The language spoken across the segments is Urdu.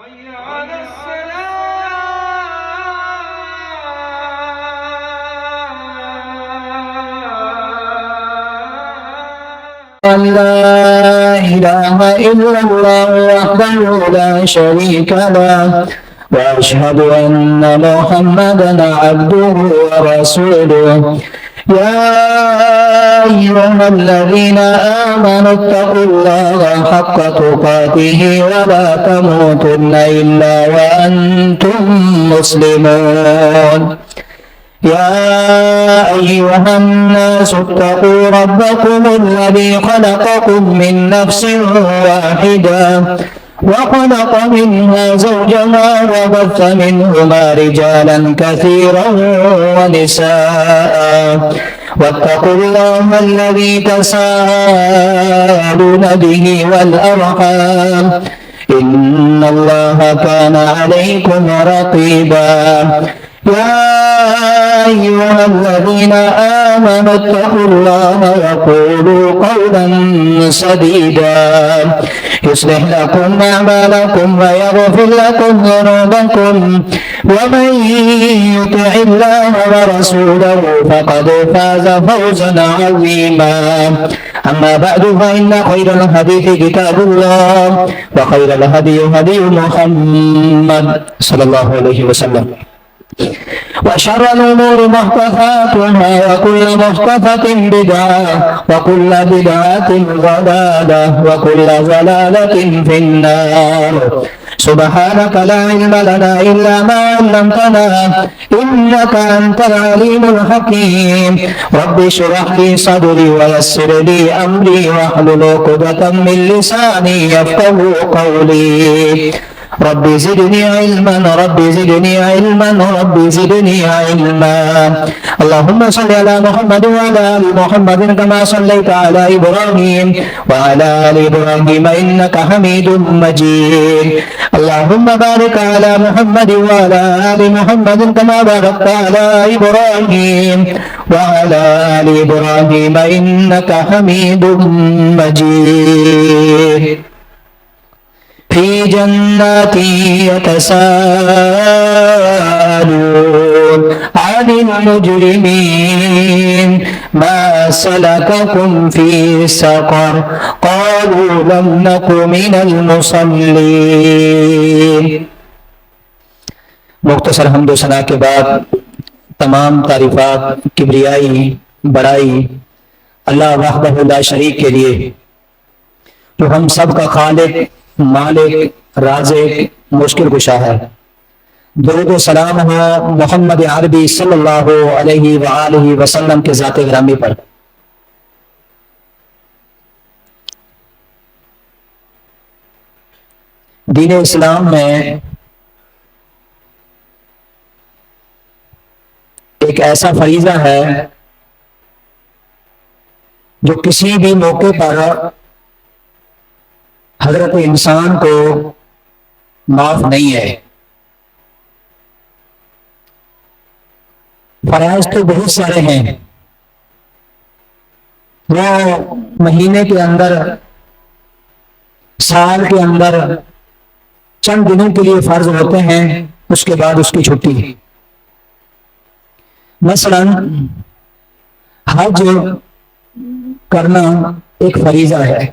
حي على الصلاة. لا إله إلا الله وحده لا شريك له وأشهد أن محمدا عبده ورسوله. يا أيها الذين آمنوا اتقوا الله حق تقاته ولا تموتن إلا وأنتم مسلمون. يا أيها الناس اتقوا ربكم الذي خلقكم من نفس واحدة وخلق منها زوجها وبث منهما رجالا كثيرا ونساء واتقوا الله الذي تساءلون به والأرحام إن الله كان عليكم رقيبا. يا أيها الذين آمنوا اتقوا الله وقولوا قولا سديدا يصلح لكم أعمالكم ويغفر لكم ذنوبكم ومن يطع الله ورسوله فقد فاز فوزا عظيما. أما بعد فإن خير الحديث كتاب الله وخير الهدي هدي محمد صلى الله عليه وسلم وشر الأمور محدثاتها وكل محدثة بدعة وكل بدعة ضلالة وكل ضلالة في النار. سبحانك لا علم لنا إلا ما علمتنا إنك أنت العليم الحكيم. رب اشرح لي صدري ويسر لي أمري واحلل عقدة من لساني يفقهوا قولي. رب زدني علما رب زدني علما رب زدني علما. اللهم صل على محمد وعلى آل محمد كما صليت على إبراهيم وعلى آل إبراهيم إنك حميد مجيد. اللهم بارك على محمد وعلى آل محمد كما باركت على إبراهيم وعلى آل إبراهيم إنك حميد مجيد. في جنات يتساءلون عن المجرمين ما سلككم في سقر قالوا لم نك من المصلين. مختصر حمد و ثنا کے بعد تمام تعریفات کبریائی بڑائی اللہ وحدہ لا شریک کے لیے جو ہم سب کا خالق مالک رازق مشکل کشا ہے. درود و سلام ہو محمد عربی صلی اللہ علیہ وآلہ وسلم کے ذات گرامی پر. دین اسلام میں ایک ایسا فریضہ ہے جو کسی بھی موقع پر حضرت انسان کو معاف نہیں ہے. فرائض تو بہت سارے ہیں. وہ مہینے کے اندر سال کے اندر چند دنوں کے لیے فرض ہوتے ہیں اس کے بعد اس کی چھٹی. مثلا حج کرنا ایک فریضہ ہے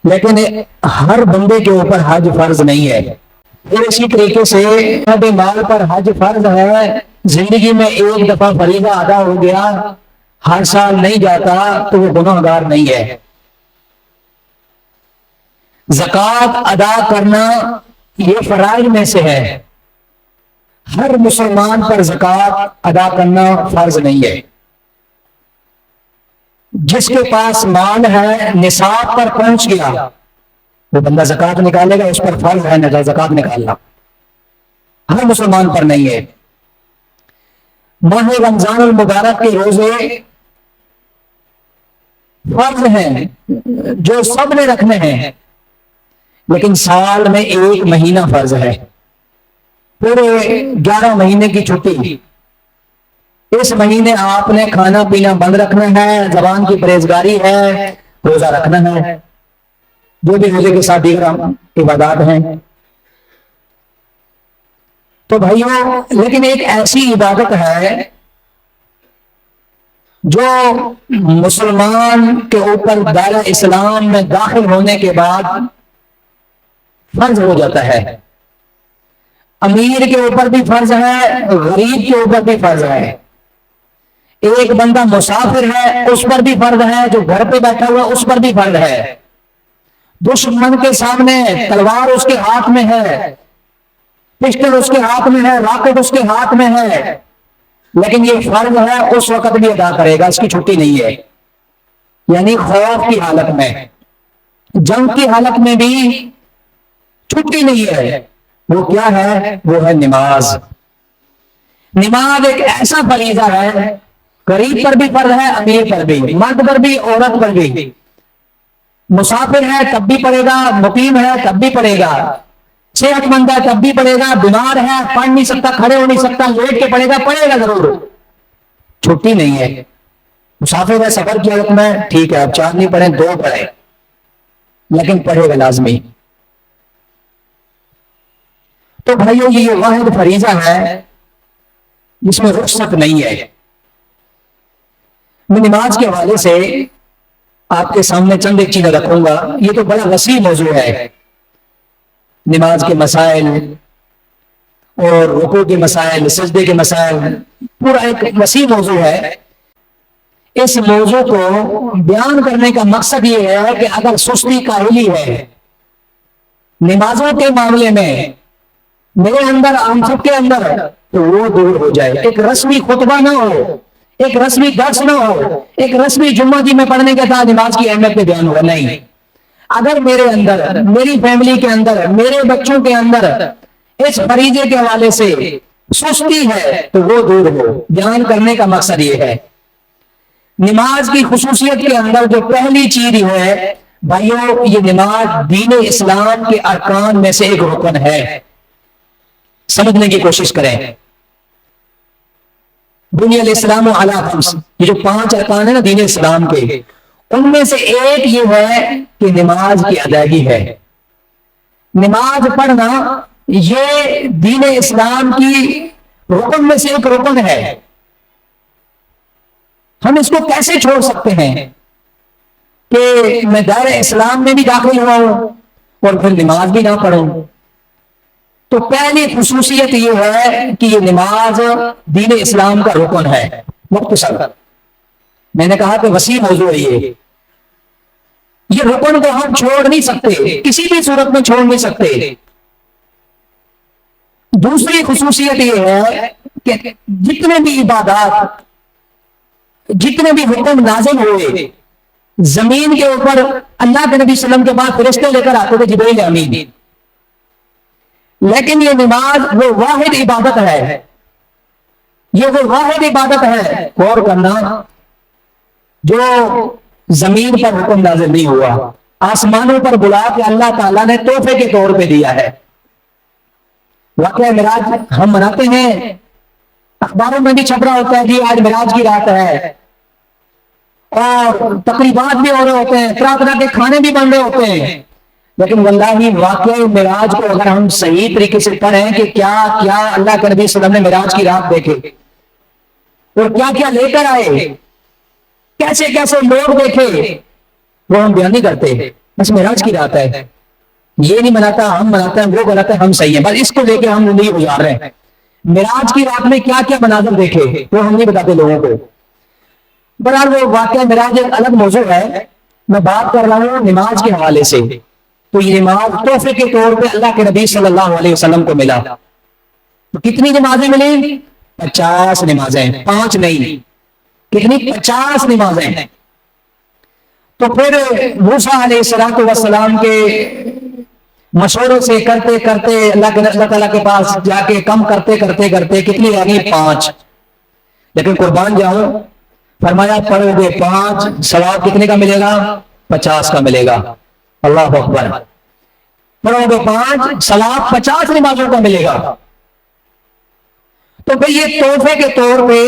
لیکن ہر بندے کے اوپر حج فرض نہیں ہے. اور اسی طریقے سے مال پر حج فرض ہے. زندگی میں ایک دفعہ فریضہ ادا ہو گیا ہر سال نہیں جاتا تو وہ گنہگار نہیں ہے. زکوٰۃ ادا کرنا یہ فرائض میں سے ہے. ہر مسلمان پر زکوٰۃ ادا کرنا فرض نہیں ہے. جس کے پاس مال ہے نصاب پر پہنچ گیا وہ بندہ زکوٰۃ نکالے گا. اس پر فرض ہے زکوٰۃ نکالنا. ہر مسلمان پر نہیں ہے. ماہ رمضان المبارک کے روزے فرض ہیں جو سب نے رکھنے ہیں لیکن سال میں ایک مہینہ فرض ہے. پورے 11 مہینے کی چھٹی. اس مہینے آپ نے کھانا پینا بند رکھنا ہے. زبان کی پرہیزگاری ہے. روزہ رکھنا ہے. جو بھی روزے کے ساتھ دیگر عبادات ہیں. تو بھائیوں لیکن ایک ایسی عبادت ہے جو مسلمان کے اوپر دائرہ اسلام میں داخل ہونے کے بعد فرض ہو جاتا ہے. امیر کے اوپر بھی فرض ہے, غریب کے اوپر بھی فرض ہے. ایک بندہ مسافر ہے اس پر بھی فرض ہے, جو گھر پہ بیٹھا ہوا اس پر بھی فرض ہے. دشمن کے سامنے تلوار اس کے ہاتھ میں ہے, پسٹل اس کے ہاتھ میں ہے, راکٹ اس کے ہاتھ میں ہے, لیکن یہ فرض ہے اس وقت بھی ادا کرے گا, اس کی چھٹی نہیں ہے. یعنی خوف کی حالت میں, جنگ کی حالت میں بھی چھٹی نہیں ہے. وہ کیا ہے؟ وہ ہے نماز. نماز ایک ایسا فریضہ ہے, غریب پر بھی فرض ہے, امیر پر بھی, مرد پر بھی, عورت پر بھی. مسافر ہے تب بھی پڑھے گا, مقیم ہے تب بھی پڑھے گا, صحت مند ہے تب بھی پڑھے گا, بیمار ہے پڑھ نہیں سکتا, کھڑے ہو نہیں سکتا, لیٹ کے پڑھے گا ضرور. چھٹی نہیں ہے. مسافر ہے سفر کی حالت میں, ٹھیک ہے اب 4 نہیں پڑھیں 2 پڑھے, لیکن پڑھے گا لازمی. تو بھائیو یہ واحد فریضہ ہے جس میں رخصت نہیں ہے. میں نماز کے حوالے سے آپ کے سامنے چند ایک چیزیں رکھوں گا. یہ تو بڑا وسیع موضوع ہے, نماز کے مسائل اور رکوع کے مسائل, سجدے کے مسائل, پورا ایک وسیع موضوع ہے. اس موضوع کو بیان کرنے کا مقصد یہ ہے کہ اگر سستی کاہلی ہے نمازوں کے معاملے میں میرے اندر, ہم سب کے اندر, تو وہ دور ہو جائے. ایک رسمی خطبہ نہ ہو, ایک رسمی درس نہ ہو, ایک رسمی جمعہ جی میں پڑھنے کے بعد نماز کی اہمیت پہ بیان ہوا, نہیں. اگر میرے اندر, میری فیملی کے اندر, میرے بچوں کے اندر اس فریضے کے حوالے سے سستی ہے تو وہ دور ہو. بیان کرنے کا مقصد یہ ہے. نماز کی خصوصیت کے اندر جو پہلی چیز ہے بھائیو, یہ نماز دین اسلام کے ارکان میں سے ایک رکن ہے. سمجھنے کی کوشش کریں. بنی الاسلام علی خمس, یہ جو 5 ارکان ہیں نا دین اسلام کے, ان میں سے ایک یہ ہے کہ نماز کی ادائیگی ہے. نماز پڑھنا یہ دین اسلام کی رکن میں سے ایک رکن ہے. ہم اس کو کیسے چھوڑ سکتے ہیں کہ میں دائرہ اسلام میں بھی داخل ہوا ہوں اور پھر نماز بھی نہ پڑھوں؟ تو پہلی خصوصیت یہ ہے کہ یہ نماز دین اسلام کا رکن ہے. مختصر میں نے کہا کہ وسیع موضوع ہے یہ رکن کو ہم چھوڑ نہیں سکتے, کسی بھی صورت میں چھوڑ نہیں سکتے. دوسری خصوصیت یہ ہے کہ جتنے بھی عبادات, جتنے بھی حکم نازل ہوئے زمین کے اوپر, اللہ کے نبی صلی اللہ علیہ وسلم کے بعد فرشتے لے کر آتے تھے جبرائیل امین, لیکن یہ نماز وہ واحد عبادت ہے, یہ وہ واحد عبادت ہے, غور کرنا, جو زمین پر حکم نازل نہیں ہوا, آسمانوں پر بلا کے اللہ تعالیٰ نے تحفے کے طور پہ دیا ہے. واقعہ معراج ہم مناتے ہیں, اخباروں میں بھی چھپ رہا ہوتا ہے جی آج معراج کی رات ہے, اور تقریبات بھی ہو رہے ہوتے ہیں, طرح طرح کے کھانے بھی بن رہے ہوتے ہیں, لیکن واللہ واقعہ معراج کو اگر ہم صحیح طریقے سے پڑھیں کہ کیا کیا اللہ کے نبی صلی اللہ علیہ وسلم نے معراج کی رات دیکھے اور کیا کیا لے کر آئے, کیسے کیسے لوگ دیکھے, وہ ہم بیان نہیں کرتے. بس معراج کی رات ہے, یہ نہیں مناتا, ہم مناتے ہیں, وہ مناتے ہیں, ہم صحیح ہیں, بس اس کو لے کے ہم زندگی گزار رہے ہیں. معراج کی رات میں کیا کیا مناظر دیکھے وہ ہم نہیں بتاتے لوگوں کو. بہرحال وہ واقعہ معراج ایک الگ موضوع ہے, میں بات کر رہا ہوں نماز کے حوالے سے. تو یہ نماز تحفے کے طور پہ اللہ کے نبی صلی اللہ علیہ وسلم کو ملا. تو کتنی نمازیں ملی؟ 50 نمازیں, 5 نہیں, کتنی؟ 50 نمازیں. تو پھر موسیٰ علیہ السلام کے مشورے سے کرتے کرتے اللہ تعالیٰ کے پاس جا کے کم کرتے کرتے کرتے کتنی رہ گئی؟ 5. لیکن قربان جاؤں, فرمایا پڑھو گے 5, ثواب کتنے کا ملے گا؟ 50 کا ملے گا. اللہ اکبر. پڑھو گے 5, ثواب 50 نمازوں کا ملے گا. تو بھئی یہ تحفے کے طور پہ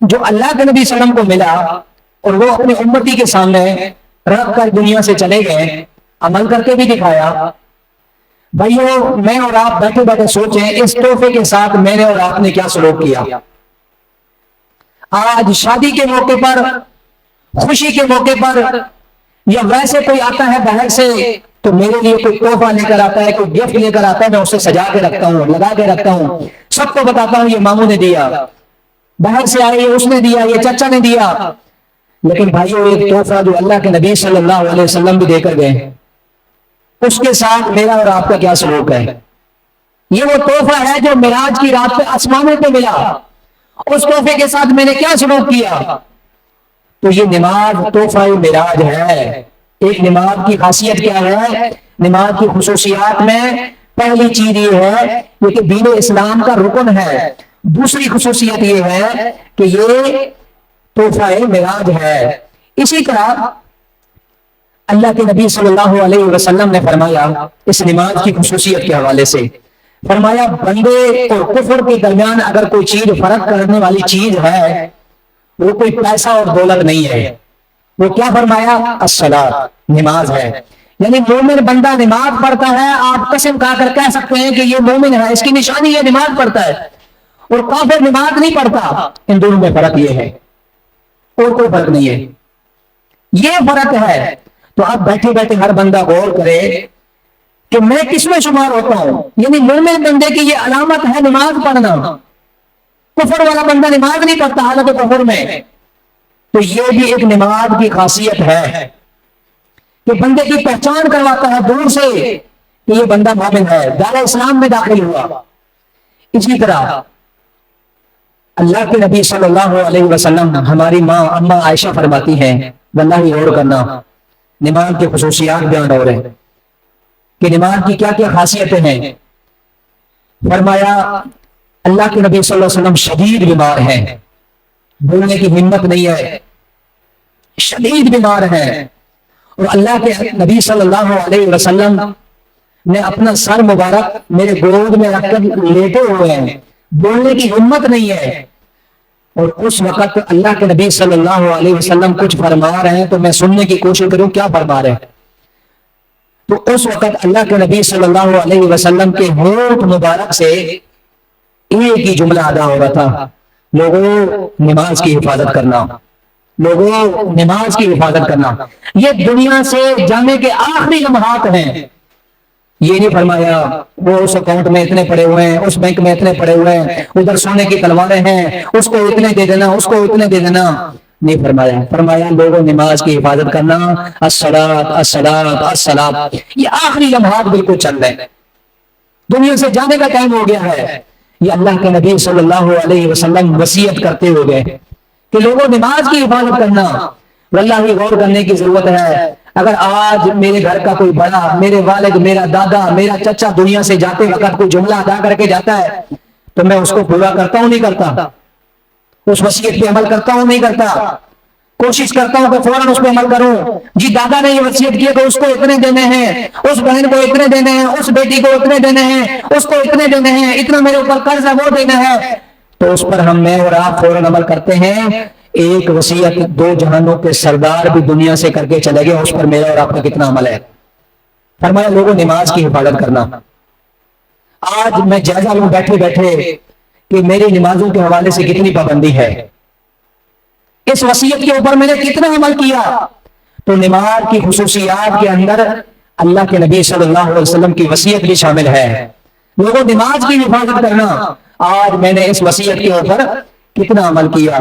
جو اللہ کے نبی صلی اللہ علیہ وسلم کو ملا اور وہ اپنے امتی کے سامنے رکھ کر دنیا سے چلے گئے, عمل کر کے بھی دکھایا, بھائیو میں اور آپ بیٹھے بیٹھے سوچیں اس تحفے کے ساتھ میں نے اور آپ نے کیا سلوک کیا. آج شادی کے موقع پر، خوشی کے موقع پر، یا ویسے کوئی آتا ہے باہر سے تو میرے لیے کوئی تحفہ لے کر آتا ہے، کوئی گفٹ لے کر آتا ہے، میں اسے سجا کے رکھتا ہوں، لگا کے رکھتا ہوں، سب کو بتاتا ہوں یہ ماموں نے دیا، باہر سے آئے اس نے دیا، یہ چچا نے دیا. لیکن بھائیو ایک تحفہ جو اللہ کے نبی صلی اللہ علیہ وسلم بھی دے کر گئے، اس کے ساتھ میرا اور آپ کا کیا سلوک ہے؟ یہ وہ تحفہ ہے جو معراج کی رات پہ آسمانوں پہ ملا، اس تحفے کے ساتھ میں نے کیا سلوک کیا؟ تو یہ نماز تحفہ معراج ہے. ایک نماز کی خاصیت کیا ہے؟ نماز کی خصوصیات میں پہلی چیز یہ ہے کہ دین اسلام کا رکن ہے. دوسری خصوصیت یہ ہے کہ یہ تحفہ معراج ہے. اسی طرح اللہ کے نبی صلی اللہ علیہ وسلم نے فرمایا اس نماز کی خصوصیت کے حوالے سے، فرمایا بندے اور کفر کے درمیان اگر کوئی چیز فرق کرنے والی چیز ہے وہ کوئی پیسہ اور دولت نہیں ہے. وہ کیا فرمایا؟ الصلاۃ، نماز ہے. یعنی مومن بندہ نماز پڑھتا ہے، آپ قسم کھا کر کہہ سکتے ہیں کہ یہ مومن ہے، اس کی نشانی ہے نماز پڑھتا ہے. اور کافر نماز نہیں پڑھتا. ان دونوں میں فرق یہ ہے، اور کوئی فرق نہیں ہے، یہ فرق ہے. تو اب بیٹھے بیٹھے ہر بندہ غور کرے کہ میں کس میں شمار ہوتا ہوں. یعنی مومن بندے کی یہ علامت ہے نماز پڑھنا. کفر والا بندہ نماز نہیں پڑھتا حالت کفر میں. تو یہ بھی ایک نماز کی خاصیت ہے کہ بندے کی پہچان کرواتا ہے دور سے کہ یہ بندہ مومن ہے، دار اسلام میں داخل ہوا. اسی طرح اللہ کے نبی صلی اللہ علیہ وسلم ہماری ماں اما عائشہ فرماتی ہیں، واللہ غور کرنا نماز کی خصوصیات بیان ہو رہے ہیں کہ نماز کی کیا کیا خاصیتیں ہیں. فرمایا اللہ کے نبی صلی اللہ علیہ وسلم شدید بیمار ہیں، بولنے کی ہمت نہیں ہے، شدید بیمار ہیں، اور اللہ کے نبی صلی اللہ علیہ وسلم نے اپنا سر مبارک میرے گود میں رکھ کر لیٹے ہوئے ہیں، بولنے کی ہمت نہیں ہے. اور اس وقت اللہ کے نبی صلی اللہ علیہ وسلم کچھ فرما رہے ہیں تو میں سننے کی کوشش کروں کیا فرما رہے ہیں. تو اس وقت اللہ کے نبی صلی اللہ علیہ وسلم کے ہونٹ مبارک سے ایک ہی جملہ ادا ہو رہا تھا، لوگوں نماز کی حفاظت کرنا، لوگوں نماز کی حفاظت کرنا. یہ دنیا سے جانے کے آخری لمحات ہیں. یہ نہیں فرمایا وہ اس اکاؤنٹ میں اتنے پڑے ہوئے ہیں، اس بینک میں اتنے پڑے ہوئے ہیں، ادھر سونے کی تلواریں ہیں، اس کو اتنے دے دینا، اس کو اتنے دے دینا. نہیں فرمایا. فرمایا لوگوں نماز کی حفاظت کرنا، الصلاۃ الصلاۃ الصلاۃ. یہ آخری لمحات بالکل چل رہے ہیں، دنیا سے جانے کا ٹائم ہو گیا ہے. یہ اللہ کے نبی صلی اللہ علیہ وسلم وصیت کرتے ہوئے کہ لوگوں نماز کی حفاظت کرنا. واللہ غور کرنے کی ضرورت ہے. اگر آج میرے گھر کا کوئی بڑا، میرے والد، میرا دادا، میرا چچا دنیا سے جاتے وقت کوئی جملہ ادا کر کے جاتا ہے تو میں اس کو پورا کرتا ہوں نہیں کرتا؟ اس وصیت پہ عمل کرتا ہوں نہیں کرتا؟ کوشش کرتا ہوں کہ فوراً اس پہ عمل کروں. جی دادا نے یہ وصیت کی کہ اس کو اتنے دینے ہیں، اس بہن کو اتنے دینے ہیں، اس بیٹی کو اتنے دینے ہیں، اس کو اتنے دینے ہیں، اتنا میرے اوپر قرض ہے وہ دینا ہے، تو اس پر ہم میں اور آپ فوراً عمل کرتے ہیں. ایک وصیت دو جہانوں کے سردار بھی دنیا سے کر کے چلے گئے، اس پر میرا اور آپ کا کتنا عمل ہے؟ فرمایا لوگوں نماز کی حفاظت کرنا. آج میں جائزہ لوں بیٹھے بیٹھے کہ میری نمازوں کے حوالے سے کتنی پابندی ہے، اس وصیت کے اوپر میں نے کتنا عمل کیا. تو نماز کی خصوصیات کے اندر اللہ کے نبی صلی اللہ علیہ وسلم کی وصیت بھی شامل ہے، لوگوں نماز کی حفاظت کرنا. آج میں نے اس وصیت کے اوپر کتنا عمل کیا.